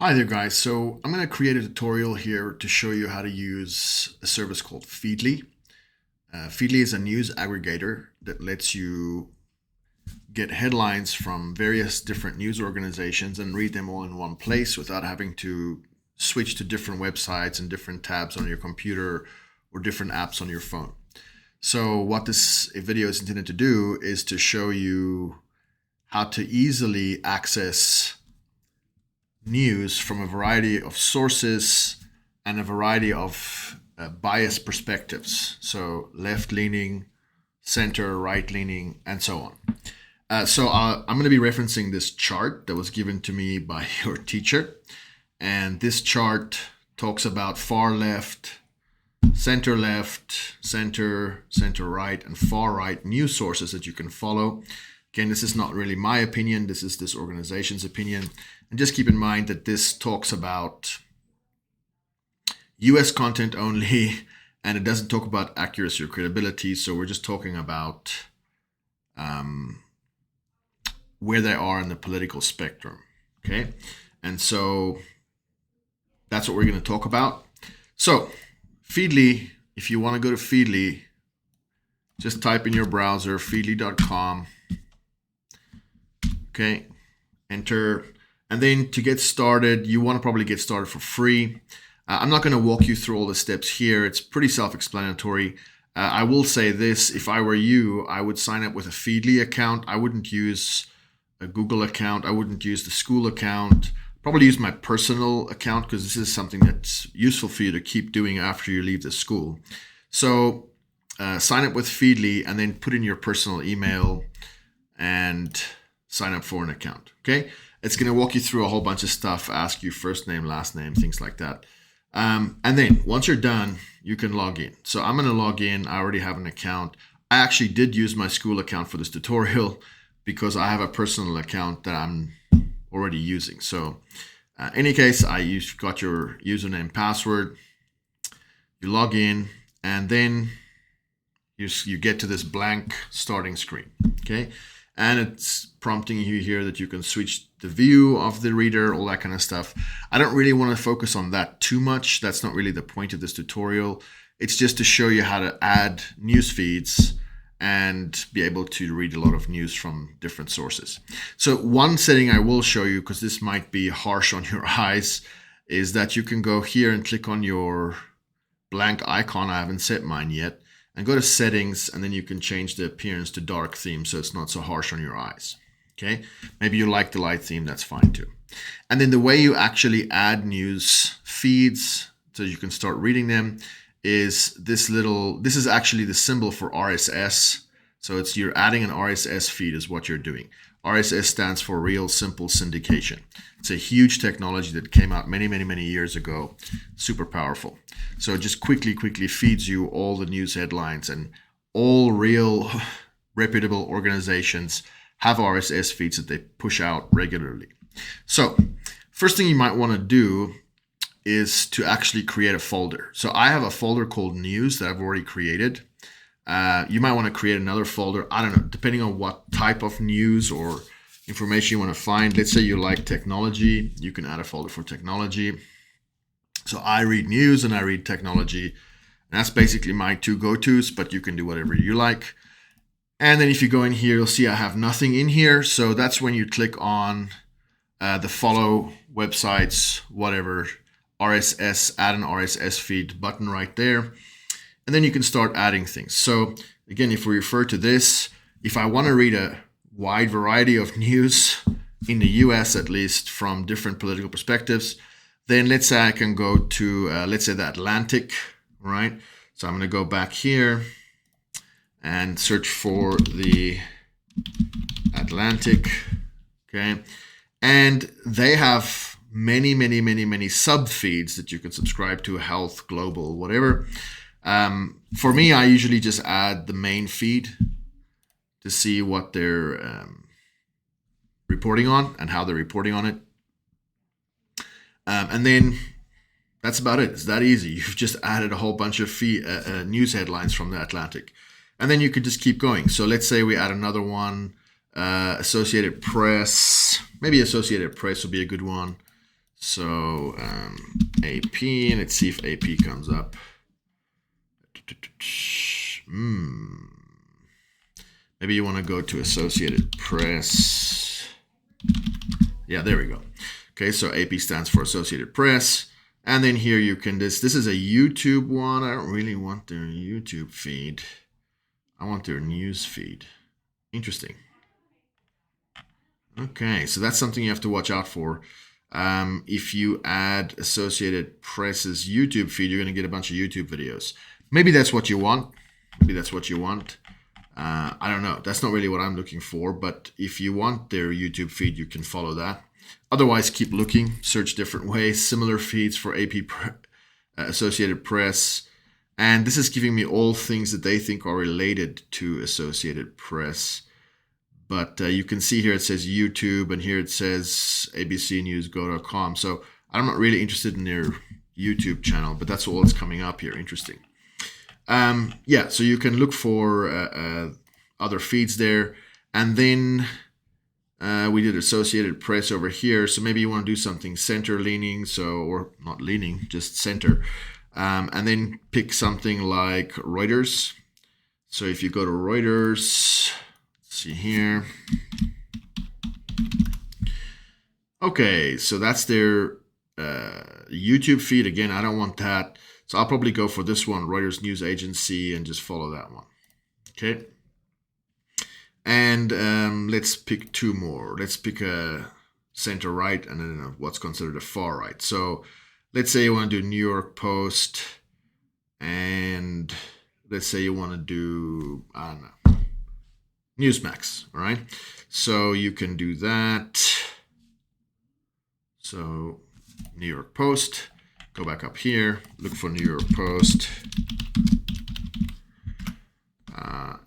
Hi there guys, so I'm going to create a tutorial here to show you how to use a service called Feedly. Feedly is a news aggregator that lets you get headlines from various different news organizations and read them all in one place without having to switch to different websites and different tabs on your computer or different apps on your phone. So what this video is intended to do is to show you how to easily access news from a variety of sources and a variety of biased perspectives. So left-leaning, center, right-leaning, and so on. So I'm going to be referencing this chart that was given to me by your teacher. And this chart talks about far left, center, center right, and far right news sources that you can follow. Again, this is not really my opinion. This is this organization's opinion. And just keep in mind that this talks about US content only, and it doesn't talk about accuracy or credibility. So we're just talking about where they are in the political spectrum. Okay. And so that's what we're going to talk about. So Feedly, if you want to go to Feedly, just type in your browser feedly.com. Okay, enter. And then to get started, you want to probably get started for free. I'm not going to walk you through all the steps here. It's pretty self-explanatory. I will say this, if I were you, I would sign up with a Feedly account. I wouldn't use a Google account. I wouldn't use the school account. Probably use my personal account because this is something that's useful for you to keep doing after you leave the school. So sign up with Feedly and then put in your personal email and sign up for an account. Okay, it's going to walk you through a whole bunch of stuff, ask you first name, last name, things like that. And then once you're done, you can log in. So I'm going to log in. I already have an account. I actually did use my school account for this tutorial because I have a personal account that I'm already using. So in any case, you've got your username, password, you log in, and then you get to this blank starting screen. Okay. And it's prompting you here that you can switch the view of the reader, all that kind of stuff. I don't really want to focus on that too much. That's not really the point of this tutorial. It's just to show you how to add news feeds and be able to read a lot of news from different sources. So one setting I will show you, because this might be harsh on your eyes, is that you can go here and click on your blank icon. I haven't set mine yet. And go to settings, and then you can change the appearance to dark theme so it's not so harsh on your eyes. Okay, maybe you like the light theme, that's fine too. And then the way you actually add news feeds so you can start reading them is this is actually the symbol for RSS. So you're adding an RSS feed is what you're doing. RSS stands for Real Simple Syndication. It's a huge technology that came out many years ago. Super powerful. So it just quickly feeds you all the news headlines, and all real reputable organizations have RSS feeds that they push out regularly. So first thing you might want to do is to actually create a folder. So I have a folder called News that I've already created. You might want to create another folder. I don't know, depending on what type of news or information you want to find. Let's say you like technology. You can add a folder for technology. So I read news and I read technology. And that's basically my two go-tos, but you can do whatever you like. And then if you go in here, you'll see I have nothing in here. So that's when you click on the follow websites, whatever, RSS, add an RSS feed button right there. And then you can start adding things. So again, if we refer to this, if I want to read a wide variety of news in the US, at least from different political perspectives, then let's say I can go to, let's say the Atlantic, right? So I'm going to go back here and search for the Atlantic, okay? And they have many sub feeds that you can subscribe to, health, global, whatever. For me, I usually just add the main feed to see what they're reporting on and how they're reporting on it. And then that's about it. It's that easy. You've just added a whole bunch of news headlines from the Atlantic. And then you could just keep going. So let's say we add another one, Associated Press. Maybe Associated Press would be a good one. So AP, and let's see if AP comes up. Maybe you want to go to Associated Press. Yeah, there we go. Okay, so AP stands for Associated Press. And then here you can, this is a YouTube one. I don't really want their YouTube feed. I want their news feed. Interesting. Okay, so that's something you have to watch out for. If you add Associated Press's YouTube feed, you're going to get a bunch of YouTube videos. Maybe that's what you want. Maybe that's what you want. I don't know. That's not really what I'm looking for. But if you want their YouTube feed, you can follow that. Otherwise, keep looking. Search different ways. Similar feeds for AP Associated Press. And this is giving me all things that they think are related to Associated Press. But you can see here it says YouTube, and here it says abcnewsgo.com. So I'm not really interested in their YouTube channel, but that's all that's coming up here. Interesting. Yeah, so you can look for other feeds there. And then we did Associated Press over here. So maybe you want to do something center leaning, or not leaning, just center. And then pick something like Reuters. So if you go to Reuters, let's see here. Okay, so that's their YouTube feed. Again, I don't want that. So I'll probably go for this one, Reuters News Agency, and just follow that one. Okay. And let's pick two more. Let's pick a center right and then what's considered a far right. So let's say you want to do New York Post, and let's say you want to do, I don't know, Newsmax, all right? So you can do that. So New York Post, go back up here, look for New York Post.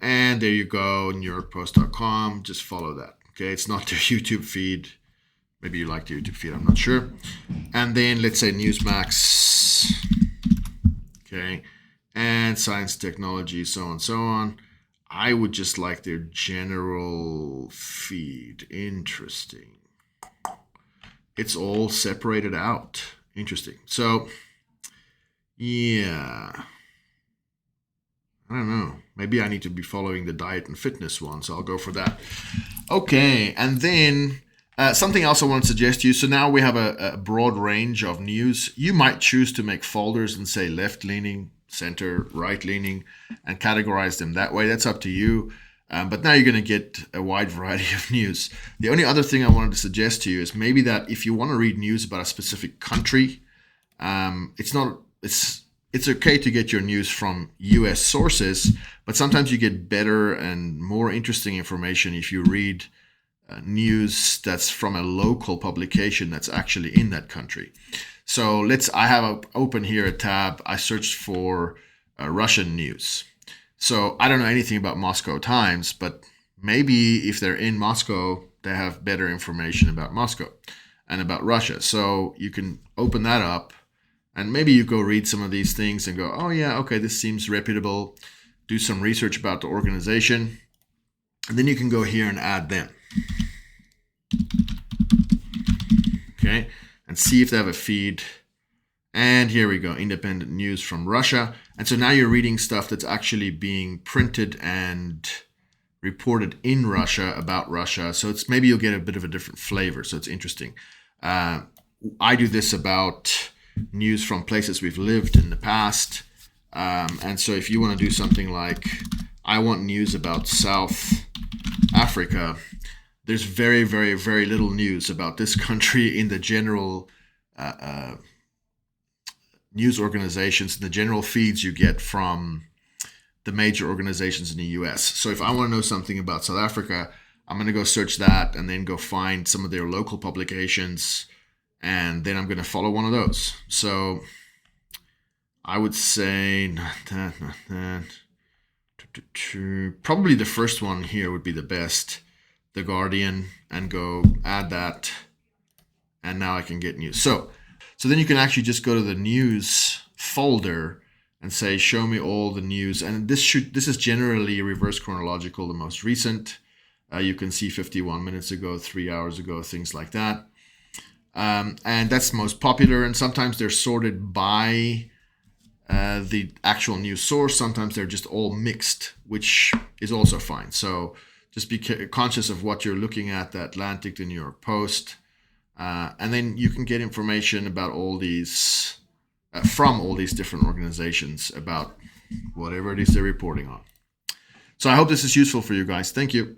And there you go, NewYorkPost.com, just follow that, okay? It's not their YouTube feed. Maybe you like the YouTube feed, I'm not sure. And then let's say Newsmax, okay? And Science, Technology, so on, so on. I would just like their general feed. Interesting. It's all separated out. Interesting. So, yeah. I don't know. Maybe I need to be following the diet and fitness one, so I'll go for that. Okay, and then something else I want to suggest to you. So now we have a broad range of news. You might choose to make folders and say left-leaning, center, right-leaning, and categorize them that way. That's up to you. But now you're going to get a wide variety of news. The only other thing I wanted to suggest to you is maybe that if you want to read news about a specific country, it's okay to get your news from US sources, but sometimes you get better and more interesting information if you read news that's from a local publication that's actually in that country. So I have open here a tab. I searched for Russian news. So I don't know anything about Moscow Times, but maybe if they're in Moscow, they have better information about Moscow and about Russia. So you can open that up, and maybe you go read some of these things and go, oh yeah, okay, this seems reputable. Do some research about the organization. And then you can go here and add them. Okay, and see if they have a feed. And here we go, independent news from Russia. And so now you're reading stuff that's actually being printed and reported in Russia about Russia. So it's maybe you'll get a bit of a different flavor. So it's interesting. I do this about news from places we've lived in the past. And so if you want to do something like, I want news about South Africa, there's very, very, very little news about this country in the general news organizations, the general feeds you get from the major organizations in the US. So if I want to know something about South Africa, I'm going to go search that and then go find some of their local publications, and then I'm going to follow one of those. So I would say not that. Probably the first one here would be the best, The Guardian, and go add that. And now I can get news. So then you can actually just go to the news folder and say, show me all the news. And this is generally reverse chronological, the most recent. You can see 51 minutes ago, 3 hours ago, things like that. and that's most popular. And sometimes they're sorted by the actual news source. Sometimes they're just all mixed, which is also fine. So just be conscious of what you're looking at, the Atlantic, the New York Post, and then you can get information about all these, from all these different organizations about whatever it is they're reporting on. So I hope this is useful for you guys. Thank you.